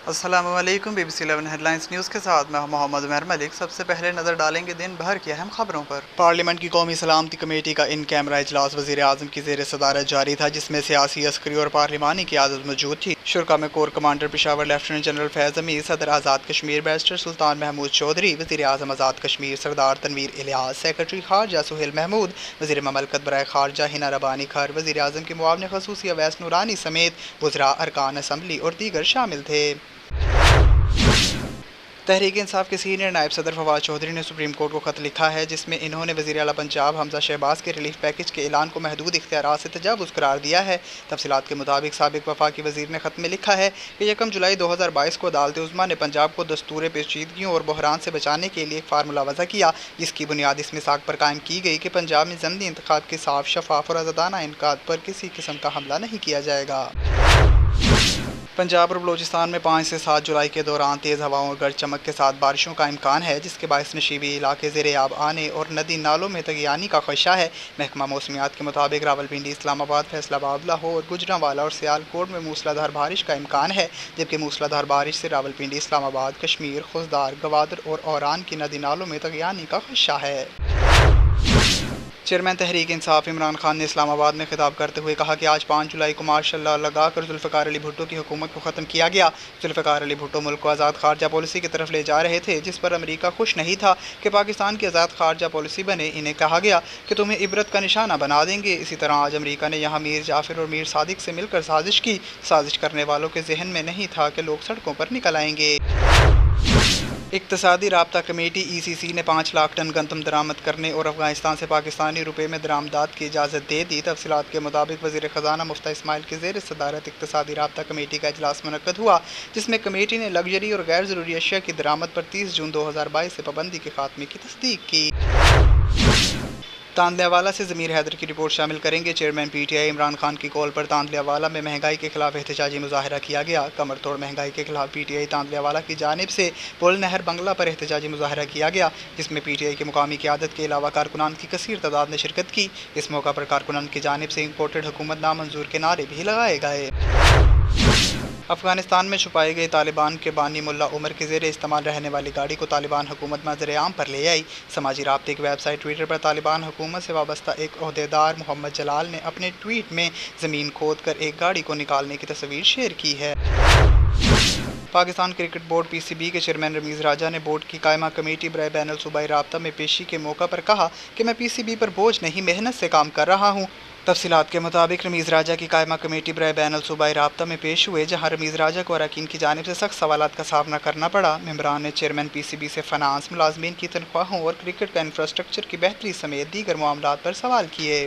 अस्सलामु अलैकुम। BBC 11 headlines news के साथ मैं मोहम्मद उमर मलिक। सबसे पहले नज़र डालेंगे दिन भर की अहम खबरों पर। पार्लियामेंट की कौमी सलामती कमेटी का इन कैमरा इजलास वज़ीर आज़म की ज़ेर सदारत जारी था, जिसमें सियासी, अस्करी और पार्लिमानी क़यादत मौजूद थी। शुरा में corps commander Peshawar lieutenant general Faiz Amir, सदर आज़ाद कश्मीर बैरिस्टर सुल्तान महमूद चौधरी, वज़ीर आज़म आज़ाद कश्मीर सरदार तनवीर इलियास, सेक्रेटरी खारजा सुहेल महमूद, वज़ीर ममलकत बराए खारजा हिना रबानी खर, वज़ीर आज़म के मुआविन ख़ुसूसी अवैस नूरानी समेत वज़रा, अरकान असम्बली और दीगर शामिल थे। तहरीक इंसाफ के सीनियर नायब सदर फवाद चौधरी ने सुप्रीम कोर्ट को खत लिखा है, जिसमें इन्होंने वज़ीर आला पंजाब हमजा शहबाज के रिलीफ पैकेज के ऐलान को महदूद इख्तियारात से तजावुज़ करार दिया है। तफसीलात के मुताबिक साबिक वफाकी वज़ीर ने खत में लिखा है कि 1 जुलाई 2022 को अदालत उज़्मा ने पंजाब को दस्तूर पेचीदगियों और बहरान से बचाने के लिए एक फार्मूला वज़ा किया, जिसकी बुनियाद इस मिसाक पर कायम की गई कि पंजाब में ज़मनी इंतखाब के साफ, शफाफ और आज़ादाना इनकाद पर किसी किस्म का हमला नहीं किया जाएगा। पंजाब और बलूचिस्तान में 5 से 7 जुलाई के दौरान तेज़ हवाओं और गरज चमक के साथ बारिशों का इम्कान है, जिसके बायस नशीबी इलाके ज़ेरे आब आने और नदी नालों में तगियानी का ख़दशा है। महकमा मौसमियात के मुताबिक रावलपिंडी, इस्लामाबाद, फैसलाबाद, लाहौर, गुजरांवाला और सियालकोट में मूसलाधार बारिश का इम्कान है, जबकि मूसलाधार बारिश से रावलपिंडी, इस्लामाबाद, कश्मीर, खुजदार, गवादर और औरान की नदी नालों में तगियानी का ख़दशा है। चेयरमैन तहरीक इंसाफ इमरान खान ने इस्लामाबाद में खिताब करते हुए कहा कि आज 5 जुलाई को मार्शल लॉ लगाकर जुल्फ़िकार अली भुट्टो की हुकूमत को ख़त्म किया गया। जुल्फ़िकार अली भुट्टो मुल्क को आज़ाद खारजा पॉलिसी की तरफ ले जा रहे थे, जिस पर अमेरिका खुश नहीं था कि पाकिस्तान की आज़ाद खारजा पॉलिसी बने। इन्हें कहा गया कि तुम्हें इबरत का निशाना बना देंगे। इसी तरह आज अमेरिका ने यहाँ मीर जाफ़िर और मीर सादिक से मिलकर साजिश की। साजिश करने वालों के जहन में नहीं था कि लोग सड़कों पर निकल आएंगे। इक़्तिसादी राब्ता कमेटी ECC ने 5 लाख टन गंदम दरामद करने और अफगानिस्तान से पाकिस्तानी रुपये में दरामदात की इजाज़त दे दी। तफसीलात के मुताबिक वज़ीर ख़जाना मुफ्ता इस्माइल की ज़ेर सदारत इक़्तिसादी राब्ता कमेटी का इजलास मुनक़्क़द हुआ, जिसमें कमेटी ने लग्जरी और गैर ज़रूरी अशिया की दरामद पर 30 जून 2022 से पाबंदी के खात्मे की तस्दीक की। तांदलियावाला से ज़मीर हैदर की रिपोर्ट शामिल करेंगे। चेयरमैन PTI इमरान खान की कॉल पर तांदलियावाला में महंगाई के खिलाफ एहतजाजी मुजाहरा किया गया। कमर तोड़ महंगाई के खिलाफ PTI तांदलियावाला की जानिब से पुल नहर बंगला पर एहतजाजी मुजाहरा किया गया, जिसमें PTI की मुकामी क़यादत के अलावा कारकुनान की कसीर तादाद ने शिरकत की। इस मौका पर कारकुनान की जानिब से इम्पोर्टेड हुकूमत नामंजूर के नारे भी लगाए गए। अफगानिस्तान में छुपाए गए तालिबान के बानी मुल्ला उमर के ज़ेरे इस्तेमाल रहने वाली गाड़ी को तालिबान हुकूमत मंज़र-ए-आम पर ले आई। समाजी राब्ते की वेबसाइट ट्विटर पर तालिबान हुकूमत से वाबस्ता एक ओहदेदार मोहम्मद जलाल ने अपने ट्वीट में ज़मीन खोद कर एक गाड़ी को निकालने की तस्वीर शेयर की है। पाकिस्तान क्रिकेट बोर्ड PCB के चेयरमैन रमीज़ राजा ने बोर्ड की कायमा कमेटी बराए बैनुल सूबाई राब्ता में पेशी के मौका पर कहा कि मैं PCB पर बोझ नहीं, मेहनत से काम कर रहा हूँ। तफसीलात के मुताबिक रमीज़ राजा की कायमा कमेटी बराए बैनुल सूबाई राब्ता में पेश हुए, जहाँ रमीज़ राजा को अरकान की जानिब से सख्त सवालात का सामना करना पड़ा। मेंबरान ने चेयरमैन PCB से फ़नांस, मुलाजमीन की तनख्वाहों और क्रिकेट का इंफ्रास्ट्रक्चर की बेहतरी समेत दीगर मामलात पर सवाल किए।